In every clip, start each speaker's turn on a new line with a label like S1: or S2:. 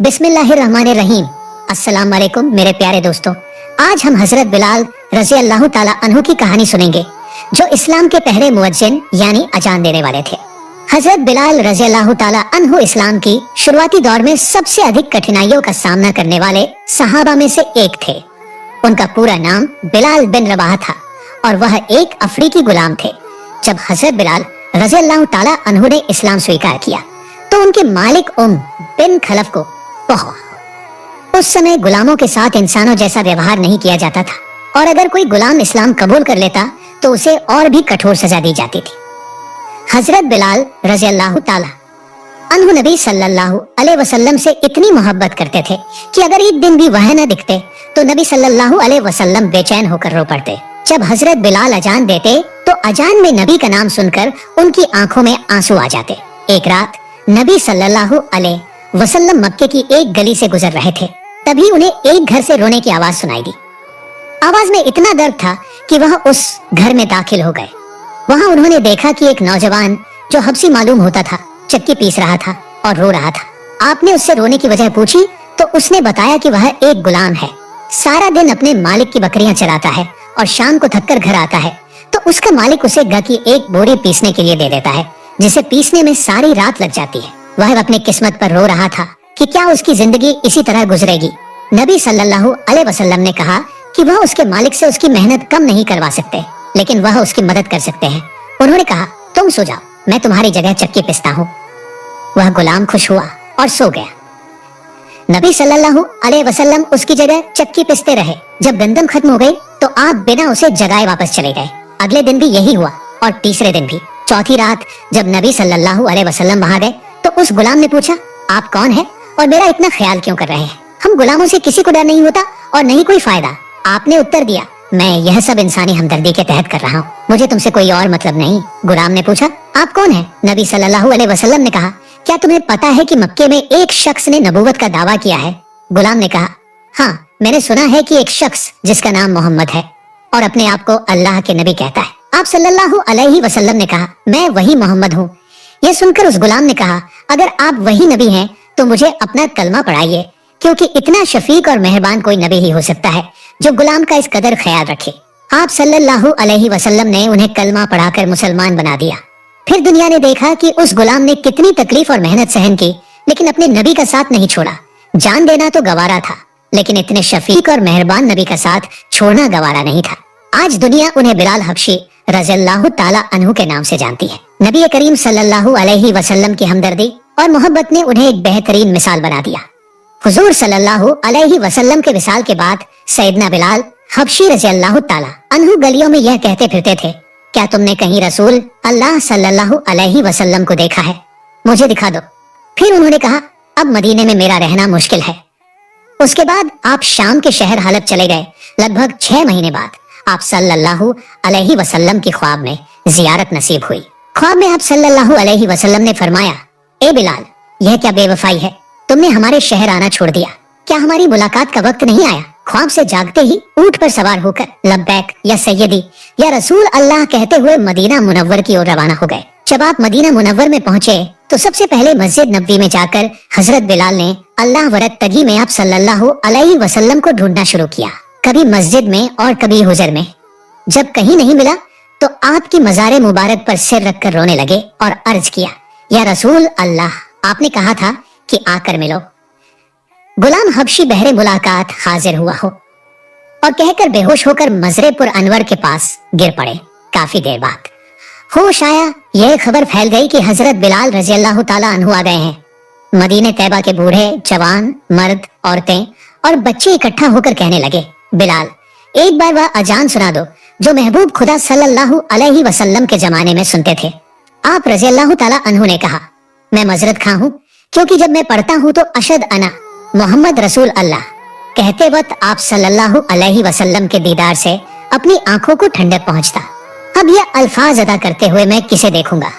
S1: बिस्मिल्लाहिर्रहमानिर्रहीम। अस्सलाम वालेकुम मेरे प्यारे दोस्तों, आज हम हजरत बिलाल रजी अल्लाह ताला अन्हु की कहानी सुनेंगे, जो इस्लाम के पहले मुअज्जिन यानी अजान देने वाले थे। हजरत बिलाल रजी अल्लाह ताला अन्हु इस्लाम की शुरुआती दौर में सबसे अधिक कठिनाइयों का सामना करने वाले सहाबा में से एक थे। उनका पूरा नाम बिलाल बिन रबाह था और वह एक अफ्रीकी गुलाम थे। जब हजरत बिलाल रजी अल्लाह ताला अन्हु ने इस्लाम स्वीकार किया तो उनके मालिक बिन खलफ को उस समय गुलामों के साथ इंसानों जैसा व्यवहार नहीं किया जाता था, और अगर कोई गुलाम इस्लाम कबूल कर लेता तो उसे और भी कठोर सजा दी जाती थी। हजरत बिलाल रजी अल्लाह ताला अन्हु नबी सल्लल्लाहु अलैहि वसल्लम से इतनी मोहब्बत करते थे कि अगर एक दिन भी वह न दिखते तो नबी सल्लल्लाहु अलैहि वसल्लम बेचैन होकर रो पड़ते। जब हजरत बिलाल अजान देते तो अजान में नबी का नाम सुनकर उनकी आंखों में आंसू आ जाते। एक रात नबी सल्लल्लाहु अलैहि वसल्लम मक्के की एक गली से गुजर रहे थे, तभी उन्हें एक घर से रोने की आवाज सुनाई दी। आवाज में इतना दर्द था कि वह उस घर में दाखिल हो गए। वहां उन्होंने देखा कि एक नौजवान जो हबशी मालूम होता था चक्की पीस रहा था और रो रहा था। आपने उससे रोने की वजह पूछी तो उसने बताया कि वह एक गुलाम है, सारा दिन अपने मालिक की बकरियां चराता है और शाम को थककर घर आता है तो उसका मालिक उसे ग की एक बोरी पीसने के लिए दे देता है, जिसे पीसने में सारी रात लग जाती है। वह अपनी किस्मत पर रो रहा था कि क्या उसकी जिंदगी इसी तरह गुजरेगी। नबी सल्लल्लाहु अलैहि वसल्लम ने कहा कि वह उसके मालिक से उसकी मेहनत कम नहीं करवा सकते, लेकिन वह उसकी मदद कर सकते हैं। उन्होंने कहा, तुम सो जाओ, मैं तुम्हारी जगह चक्की पिसता हूँ। वह गुलाम खुश हुआ और सो गया। नबी सल्लल्लाहु अलैहि वसल्लम उसकी जगह चक्की पिसते रहे। जब गंदम खत्म हो गई तो आप बिना उसे जगाए वापस चले गए। अगले दिन भी यही हुआ और तीसरे दिन भी। चौथी रात जब नबी सल्लल्लाहु अलैहि वसल्लम वहां गए तो उस गुलाम ने पूछा, आप कौन है और मेरा इतना ख्याल क्यों कर रहे हैं? हम गुलामों से किसी को डर नहीं होता और नहीं कोई फायदा। आपने उत्तर दिया, मैं यह सब इंसानी हमदर्दी के तहत कर रहा हूँ, मुझे तुमसे कोई और मतलब नहीं। गुलाम ने पूछा, आप कौन है? नबी सल्लल्लाहु अलैहि वसल्लम ने कहा, क्या तुम्हें पता है कि मक्के में एक शख्स ने नबूवत का दावा किया है? गुलाम ने कहा, हाँ, मैंने सुना है कि एक शख्स जिसका नाम मोहम्मद है और अपने आप को अल्लाह के नबी कहता है। आप सल्लल्लाहु अलैहि वसल्लम ने कहा, मैं वही मोहम्मद हूँ। यह सुनकर उस गुलाम ने कहा, अगर आप वही नबी हैं तो मुझे अपना कलमा पढ़ाइए, क्योंकि इतना शफीक और मेहरबान कोई नबी ही हो सकता है जो गुलाम का इस कदर ख्याल रखे। आप सल्लल्लाहु अलैहि वसल्लम ने उन्हें कलमा पढ़ाकर मुसलमान बना दिया। फिर दुनिया ने देखा कि उस गुलाम ने कितनी तकलीफ और मेहनत सहन की, लेकिन अपने नबी का साथ नहीं छोड़ा। जान देना तो गवारा था, लेकिन इतने शफीक और मेहरबान नबी का साथ छोड़ना गवारा नहीं था। आज दुनिया उन्हें बिलाल हबशी रज़ियल्लाहु ताला अन्हु के नाम से जानती है। नबी करीम सल्लल्लाहु अलैहि वसल्लम की हमदर्दी और मोहब्बत ने उन्हें एक बेहतरीन मिसाल बना दिया। हुजूर सल्लल्लाहु अलैहि वसल्लम के विसाल के बाद सैयदना बिलाल हबशी रज़ियल्लाहु ताला अन्हु गलियों में यह कहते फिरते थे, क्या तुमने कहीं रसूल अल्लाह सल्लल्लाहु अलैहि वसल्लम को देखा है? मुझे दिखा दो। फिर उन्होंने कहा, अब मदीने में मेरा रहना मुश्किल है। उसके बाद आप शाम के शहर हलब चले गए। लगभग 6 महीने बाद आप सल्लल्लाहु अलैहि वसल्लम की ख्वाब में जियारत नसीब हुई। ख्वाब में आप सल्लल्लाहु अलैहि वसल्लम ने फरमाया, ए बिलाल, यह क्या बेवफाई है, तुमने हमारे शहर आना छोड़ दिया, क्या हमारी मुलाकात का वक्त नहीं आया? ख्वाब से जागते ही ऊंट पर सवार होकर लब्बैक या सैयदी या रसूल अल्लाह कहते हुए मदीना मुनव्वर की ओर रवाना हो गए। जब आप मदीना मुनव्वर में पहुंचे तो सबसे पहले मस्जिद नबवी में जाकर हजरत बिलाल ने अल्लाह वरत तगी में आप सल्लल्लाहु अलैहि वसल्लम को ढूंढना शुरू किया, कभी मस्जिद में और कभी हुजर में। जब कहीं नहीं मिला तो आपकी मज़ार मुबारक पर सिर रखकर रोने लगे और अर्ज किया, या रसूल अल्लाह, आपने कहा था कि आकर मिलो। गुलाम हबशी बहरे मुलाकात हाजिर हुआ हो और कहकर बेहोश होकर मजरेपुर अनवर के पास गिर पड़े। काफी देर बाद होश आया, यह खबर फैल गई कि हजरत बिलाल रज़ियल्लाहु ताला अन्हु आ गए हैं। मदीने तैबा के बूढ़े, जवान, मर्द, औरतें और बच्चे इकट्ठा होकर कहने लगे, बिलाल, एक बार वह अजान सुना दो जो महबूब खुदा सल्लल्लाहु अलैहि वसल्लम के जमाने में सुनते थे। आप रज़ियल्लाहु ताला अन्हु ने कहा, मैं मजरत खा हूँ, क्योंकि जब मैं पढ़ता हूँ तो अशद अना मोहम्मद रसूल अल्लाह कहते वक्त आप सल्लल्लाहु अलैहि वसल्लम के दीदार से अपनी आंखों को ठंडक पहुंचता। अब यह अल्फाज अदा करते हुए मैं किसे देखूंगा?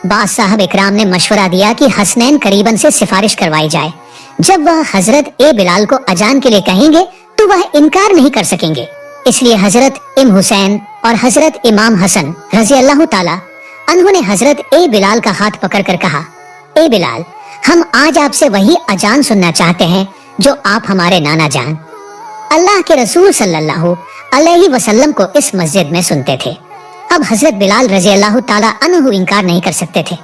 S1: बास साहब इकराम ने मशवरा दिया कि हसनैन करीबन से सिफारिश करवाई जाए। जब वह हजरत ए बिलाल को अजान के लिए कहेंगे तो वह इनकार नहीं कर सकेंगे। इसलिए हजरत इम हुसैन और हजरत इमाम हसन रज़ियल्लाहु ताला अन्हों ने हजरत ए बिलाल का हाथ पकड़कर कहा, ए बिलाल, हम आज आपसे वही अजान सुनना चाहते हैं जो आप हमारे नाना जान अल्लाह के रसूल सल्लल्लाहु अलैहि वसल्लम को इस मस्जिद में सुनते थे। अब हजरत बिलाल रजी अल्लाह ताला अन्हु इनकार नहीं कर सकते थे,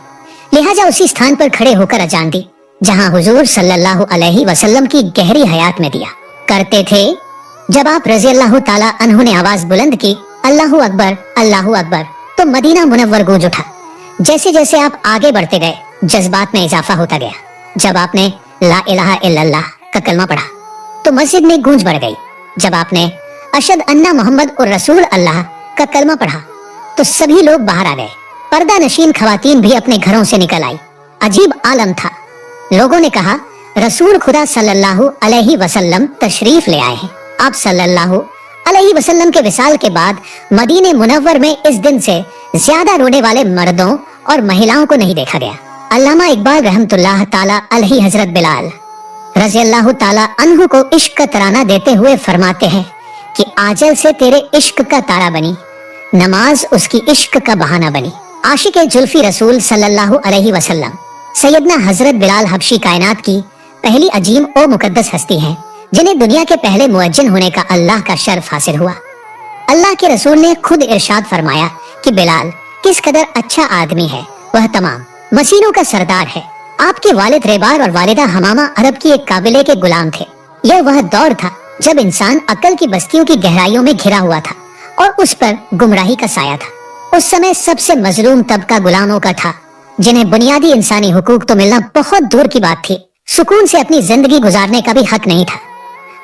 S1: लिहाजा उसी स्थान पर खड़े होकर अजान दी जहां हुजूर सल्लल्लाहु अलैहि वसल्लम की गहरी हयात में दिया करते थे। जब आप रजी अल्लाह ताला अन्हु ने आवाज बुलंद की अल्लाहु अकबर, तो मदीना मुनव्वर गूंज उठा। जैसे जैसे आप आगे बढ़ते गए जज्बात में इजाफा होता गया। जब आपने ला इलाहा इल्लल्लाह का कलमा पढ़ा तो मस्जिद में गूंज बढ़ गई। जब आपने अशहद अन्ना मोहम्मद और रसूल अल्लाह का कलमा पढ़ा तो सभी लोग बाहर आ गए। पर्दा नशीन खवातीन भी अपने घरों से निकल आई। अजीब आलम था। लोगों ने कहा रसूल खुदा सल्लल्लाहु अलैहि वसल्लम तशरीफ ले आए हैं। आप सल्लल्लाहु अलैहि वसल्लम के विसाल के बाद मदीने मुनव्वर में इस दिन से ज्यादा रोने वाले मर्दों और महिलाओं को नहीं देखा गया। अल्लामा इकबाल रहमतुल्लाह ताला अलैहि हजरत बिलाल रज़ी अल्लाह ताला अन्हु को इश्क का तराना देते हुए फरमाते हैं कि आजल से तेरे इश्क का तारा बनी, नमाज उसकी इश्क का बहाना बनी। आशिक जुल्फी रसूल सल्लल्लाहु अलैहि वसल्लम सैयदना हजरत बिलाल हबशी कायनात की पहली अजीम और मुकद्दस हस्ती हैं, जिन्हें दुनिया के पहले मुअज्जिन होने का अल्लाह का शर्फ हासिल हुआ। अल्लाह के रसूल ने खुद इरशाद फरमाया कि बिलाल किस कदर अच्छा आदमी है, वह तमाम मसीनों का सरदार है। आपके वालिद रेबार और वालिदा हमामा अरब की एक काबिले के गुलाम थे। यह वह दौर था जब इंसान अक्ल की बस्तियों की गहराइयों में घिरा हुआ था और उस पर गुमराही का साया था। उस समय सबसे मजलूम तबका गुलामों का था, जिन्हें बुनियादी इंसानी हुकूक तो मिलना बहुत दूर की बात थी, सुकून से अपनी जिंदगी गुजारने का भी हक नहीं था।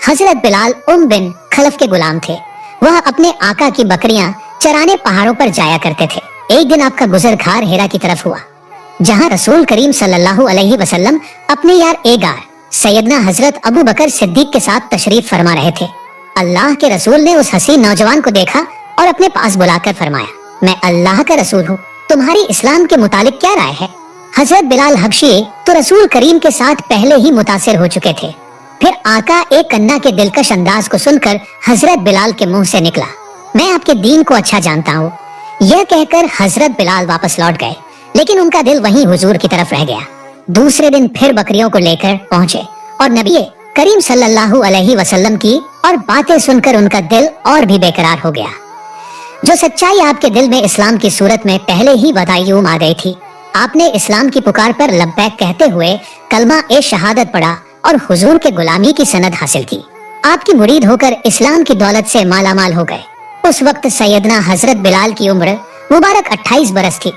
S1: हजरत बिलाल बिन खलफ के गुलाम थे। वह अपने आका की बकरियां चराने पहाड़ों पर जाया करते थे। एक दिन आपका गुजर खार हेरा की तरफ हुआ, जहां रसूल करीम सल्लल्लाहु अलैहि वसल्लम अपने यार एगार सैयदना हजरत अबू बकर सिद्दीक के साथ तशरीफ फरमा रहे थे। अल्लाह के रसूल ने उस हसीन नौजवान को देखा और अपने पास बुलाकर फरमाया, मैं अल्लाह का रसूल हूँ, तुम्हारी इस्लाम के मुतालिक क्या राय है? हजरत बिलाल हबशी तो रसूल करीम के साथ पहले ही मुतासिर हो चुके थे। फिर आका एक कन्ना के दिलकश अंदाज को सुनकर हजरत बिलाल के मुंह से निकला, मैं आपके दीन को अच्छा जानता हूँ। यह कहकर हजरत बिलाल वापस लौट गए, लेकिन उनका दिल वहीं हुजूर की तरफ रह गया। दूसरे दिन फिर बकरियों को लेकर पहुँचे और नबी करीम सल्लल्लाहु अलैहि वसल्लम की और बातें सुनकर उनका दिल और भी बेकरार हो गया। जो सच्चाई आपके दिल में इस्लाम की सूरत में पहले ही बदायूम आ गई थी, आपने इस्लाम की पुकार पर लब्बैक कहते हुए कलमा ए शहादत पढ़ा और हुजूर के गुलामी की सनद हासिल की। आपकी मुरीद होकर इस्लाम की दौलत से मालामाल हो गए। उस वक्त सैयदना हजरत बिलाल की उम्र मुबारक 28 बरस थी।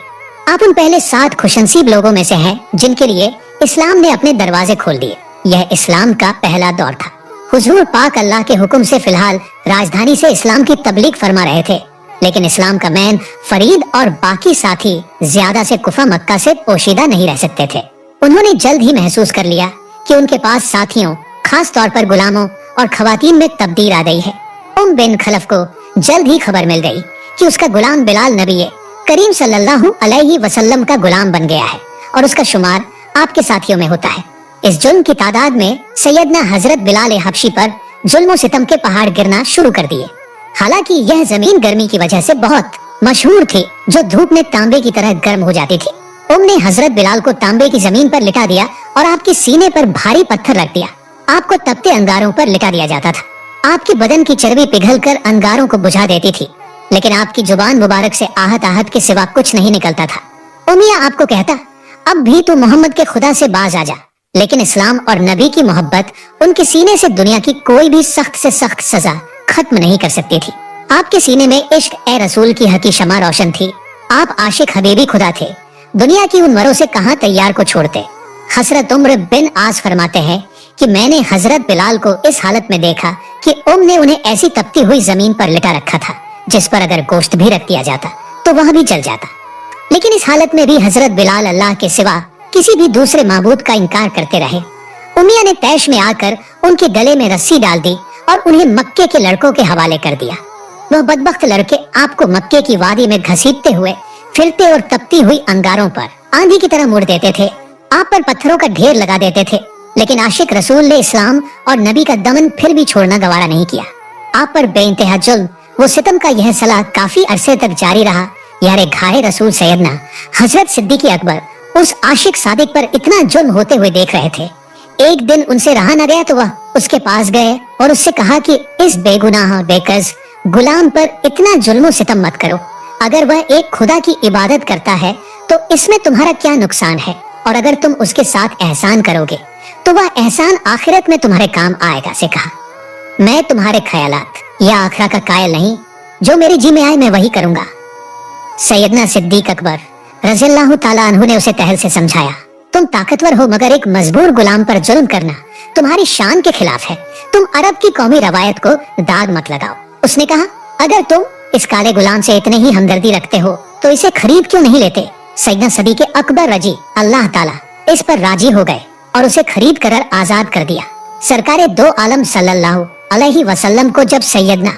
S1: आप उन पहले 7 खुशनसीब लोगों में से हैं जिनके लिए इस्लाम ने अपने दरवाजे खोल दिए। यह इस्लाम का पहला दौर था। हुजूर पाक अल्लाह के हुक्म से फिलहाल राजधानी से इस्लाम की तबलीग फरमा रहे थे, लेकिन इस्लाम का मैन फरीद और बाकी साथी ज्यादा से कुफा मक्का से पोशीदा नहीं रह सकते थे। उन्होंने जल्द ही महसूस कर लिया कि उनके पास साथियों, खास तौर पर गुलामों और खवातीन में तब्दील आ गई है। बिन खलफ को जल्द ही खबर मिल गई कि उसका गुलाम बिलाल नबी करीम सल्लल्लाहु अलैहि वसल्लम का गुलाम बन गया है और उसका शुमार आपके साथियों में होता है। इस जुल्म की तादाद में सैयदना हजरत बिलाल हबशी पर जुल्म सितम के पहाड़ गिरना शुरू कर दिए। हालांकि यह जमीन गर्मी की वजह से बहुत मशहूर थी, जो धूप में तांबे की तरह गर्म हो जाती थी। ने हजरत बिलाल को तांबे की जमीन पर लिटा दिया और आपके सीने पर भारी पत्थर रख दिया। आपको तपते अंगारों पर लिटा दिया जाता था। आपके बदन की चर्बी पिघलकर अंगारों को बुझा देती थी, लेकिन आपकी जुबान मुबारक से आहत आहत के सिवा कुछ नहीं निकलता था। मियां आपको कहता, अब भी तू मोहम्मद के खुदा से बाज आ जा, लेकिन इस्लाम और नबी की मोहब्बत उनके सीने से दुनिया की कोई भी सख्त से सख्त सजा खत्म नहीं कर सकती थी। आपके सीने में इश्क ए रसूल की हकी शमा रोशन थी। आप आशिक हबीबी खुदा थे। दुनिया की उन मरों से कहां तैयार को छोड़ते। हजरत उम्र बिन आस फरमाते हैं कि मैंने हजरत बिलाल को इस हालत में देखा कि ने उन्हें ऐसी तपती हुई जमीन पर लिटा रखा था जिस पर अगर गोश्त भी रख दिया जाता तो वह भी जल जाता। लेकिन इस हालत में भी हजरत बिलाल अल्लाह के सिवा किसी भी दूसरे माबूद का इनकार करते रहे। उमिया ने तैश में आकर उनके गले में रस्सी डाल दी और उन्हें मक्के के लड़कों के हवाले कर दिया। वह बदबख्त लड़के आपको मक्के की वादी में घसीटते हुए फिरते और तपती हुई अंगारों पर आंधी की तरह मुड़ देते थे। आप पर पत्थरों का ढेर लगा देते थे, लेकिन आशिक रसूल ने इस्लाम और नबी का दमन फिर भी छोड़ना गवारा नहीं किया। आप पर बेइंतहा जुल्म वो सितम का यह सलाह काफी अरसे तक जारी रहा। यारे घाये रसूल सैयदना हजरत सिद्दीकी अकबर उस आशिक सादिक पर इतना जुल्म होते हुए देख रहे थे। एक दिन उनसे रहा न गया तो वह उसके पास गए और उससे कहा कि इस बेगुनाह और बेकस गुलाम पर इतना जुल्म सितम मत करो। अगर वह एक खुदा की इबादत करता है तो इसमें तुम्हारा क्या नुकसान है, और अगर तुम उसके साथ एहसान करोगे तो वह एहसान आखिरत में तुम्हारे काम आएगा। से कहा, मैं तुम्हारे ख्यालात या आखिरा का कायल नहीं, जो मेरे जी में आए मैं वही करूंगा। सैयदना सिद्दीक अकबर रज़ियल्लाहु ताला अन्हु ने उसे तहल से समझाया, तुम ताकतवर हो मगर एक मजबूर गुलाम पर जुल्म करना तुम्हारी शान के खिलाफ है। तुम अरब की कौमी रवायत को दाग मत लगाओ। उसने कहा, अगर तुम इस काले गुलाम से इतने ही हमदर्दी रखते हो तो इसे खरीद क्यों नहीं लेते। सैयदना सदीक अकबर रजी अल्लाह ताला इस पर राजी हो गए और उसे खरीद कर आजाद कर दिया। सरकारे दो आलम सल्लल्लाहु अलैहि वसल्लम को जब सैयदना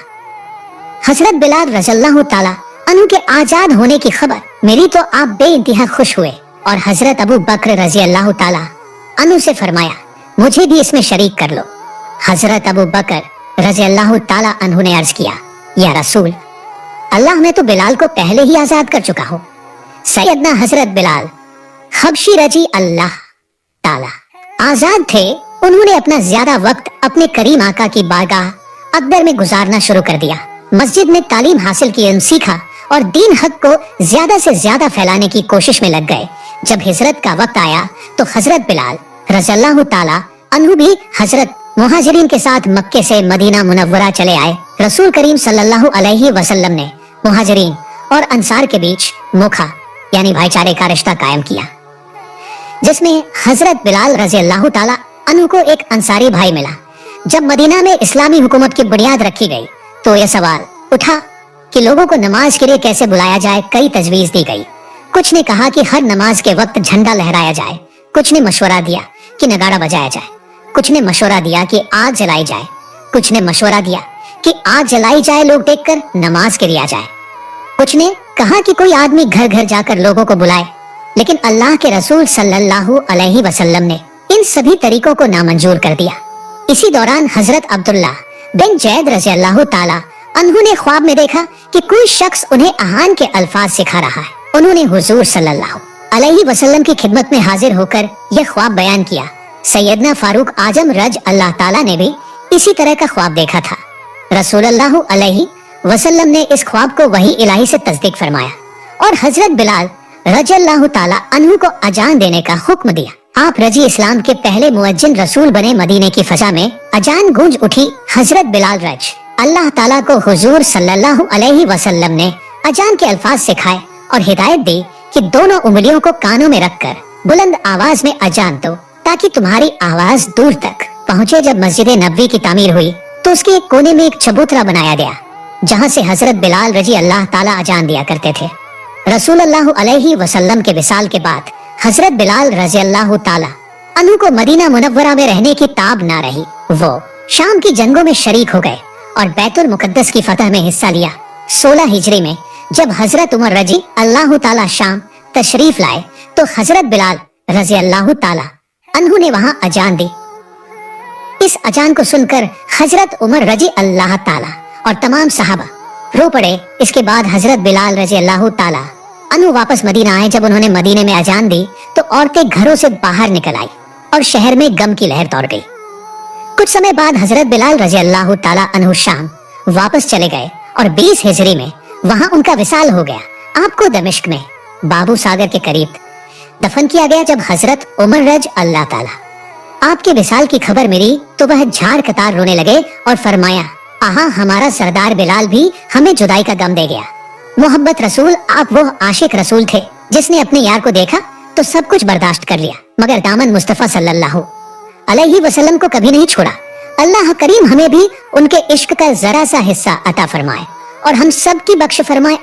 S1: हजरत बिलाल रज़ियल्लाहु ताला अन्हु के आजाद होने की खबर मिली तो आप बेइंतहा खुश हुए और हजरत अबू बकर रज़ियल्लाहु ताला अन्हु से फरमाया, मुझे भी इसमें शरीक कर लो। हजरत अबू बकर रज़ियल्लाहु ताला अन्हु ने अर्ज किया, या रसूल अल्लाह, मैं तो बिलाल को पहले ही आजाद कर चुका हूँ। सैयदना हजरत बिलाल हबशी रजी अल्लाह ताला आजाद थे। उन्होंने अपना ज्यादा वक्त अपने करीम आका की बारगाह अकबर में गुजारना शुरू कर दिया। मस्जिद में तालीम हासिल की, इल्म सीखा और दीन हक को ज्यादा से ज्यादा फैलाने की कोशिश में लग गए। जब हिजरत का वक्त आया तो हजरत बिलाल रज़ियल्लाहु ताला अन्हु भी हजरत मुहाजिरीन के साथ मक्के से मदीना मुनव्वरा चले आए। रसूल करीम सल्लल्लाहु अलैहि वसल्लम ने मुहाजिरीन और अंसार के बीच मुखा यानी भाईचारे का रिश्ता कायम किया, जिसमें हजरत बिलाल रज़ियल्लाहु ताला अन्हु को एक अंसारी भाई मिला। जब मदीना में इस्लामी हुकूमत की बुनियाद रखी गई तो यह सवाल उठा कि लोगों को नमाज के लिए कैसे बुलाया जाए। कई तजवीज दी गई। कुछ ने कहा कि हर नमाज के वक्त झंडा लहराया जाए, कुछ ने मशवरा दिया कि नगाड़ा बजाया जाए, कुछ ने मशवरा दिया कि आग जलाई जाए, कुछ ने मशवरा दिया कि आग जलाई जाए लोग देखकर नमाज के लिए आ जाए, कुछ ने कहा कि कोई आदमी घर घर जाकर लोगों को बुलाए। लेकिन अल्लाह के रसूल सल्लल्लाहु अलैहि वसल्लम ने इन सभी तरीकों को नामंजूर कर दिया। इसी दौरान हजरत अब्दुल्ला बिन जैद रज़ियल्लाहु ताला अन्हु ने ख्वाब में देखा कि कोई शख्स उन्हें अहान के अल्फाज सिखा रहा है। उन्होंने हुजूर सल्लल्लाहु अलैहि वसल्लम की खिदमत में हाजिर होकर यह ख्वाब बयान किया। सैयदना फारूक आजम रज अल्लाह ताला ने भी इसी तरह का ख्वाब देखा था। रसूलुल्लाह अलैहि वसल्लम ने इस ख्वाब को वही इलाही से तस्दीक फरमाया और हजरत बिलाल रज़ियल्लाहु ताला अन्हु को अजान देने का हुक्म दिया। आप रजी इस्लाम के पहले मुअज्जिन रसूल बने। मदीने की फजा में अजान गूंज उठी। हजरत बिलाल रज अल्लाह ताला को हुजूर सल्लल्लाहु अलैहि वसल्लम ने अजान के अल्फाज सिखाए और हिदायत दी कि दोनों उंगलियों को कानों में रखकर बुलंद आवाज में अजान दो ताकि तुम्हारी आवाज दूर तक पहुँचे। जब मस्जिद नबवी की तामीर हुई तो उसके एक कोने में एक चबूतरा बनाया गया जहाँ से हजरत बिलाल रजी अल्लाह ताला अजान दिया करते थे। रसूलुल्लाह अलैहि वसल्लम के विसाल के बाद हजरत बिलाल रज़ियल्लाहु ताला अन्हु को मदीना मुनव्वरा में रहने की ताब ना रही। वो शाम की जंगों में शरीक हो गए और बैतुल मुकद्दस की फतह में हिस्सा लिया। 16 हिजरी में जब हजरत उमर रजी अल्लाह ताला शाम तशरीफ लाए तो हजरत बिलाल रज़ियल्लाहु ताला अन्हु ने वहाँ अजान दी। इस अजान को सुनकर हजरत उमर रजी अल्लाह ताला और तमाम सहाबा रो पड़े। इसके बाद हजरत बिलाल रज़ियल्लाहु ताला अन्हु वापस मदीना आए। जब उन्होंने मदीने में अजान दी तो औरतें घरों से बाहर निकल आई और शहर में गम की लहर दौड़ गई। कुछ समय बाद हजरत बिलाल रज़ियल्लाहु ताला अन्हु शाम वापस चले गए और 20 हिजरी में वहाँ उनका विसाल हो गया। आपको दमिश्क में बाबू सागर के करीब दफन किया गया। जब हजरत उमर रज अल्लाह ताला आपके विसाल की खबर मिली तो वह झाड़ कतार रोने लगे और फरमाया, आहा, हमारा सरदार बिलाल भी हमें जुदाई का गम दे गया। मोहब्बत रसूल, आप वो आशिक रसूल थे जिसने अपने यार को देखा तो सब कुछ बर्दाश्त कर लिया मगर दामन मुस्तफा सल्लल्लाहु अलैहि वसल्लम को कभी नहीं छोड़ा। अल्लाह करीम हमें भी उनके इश्क का जरा सा हिस्सा अता फरमाए और हम सब की बख्श फरमाए।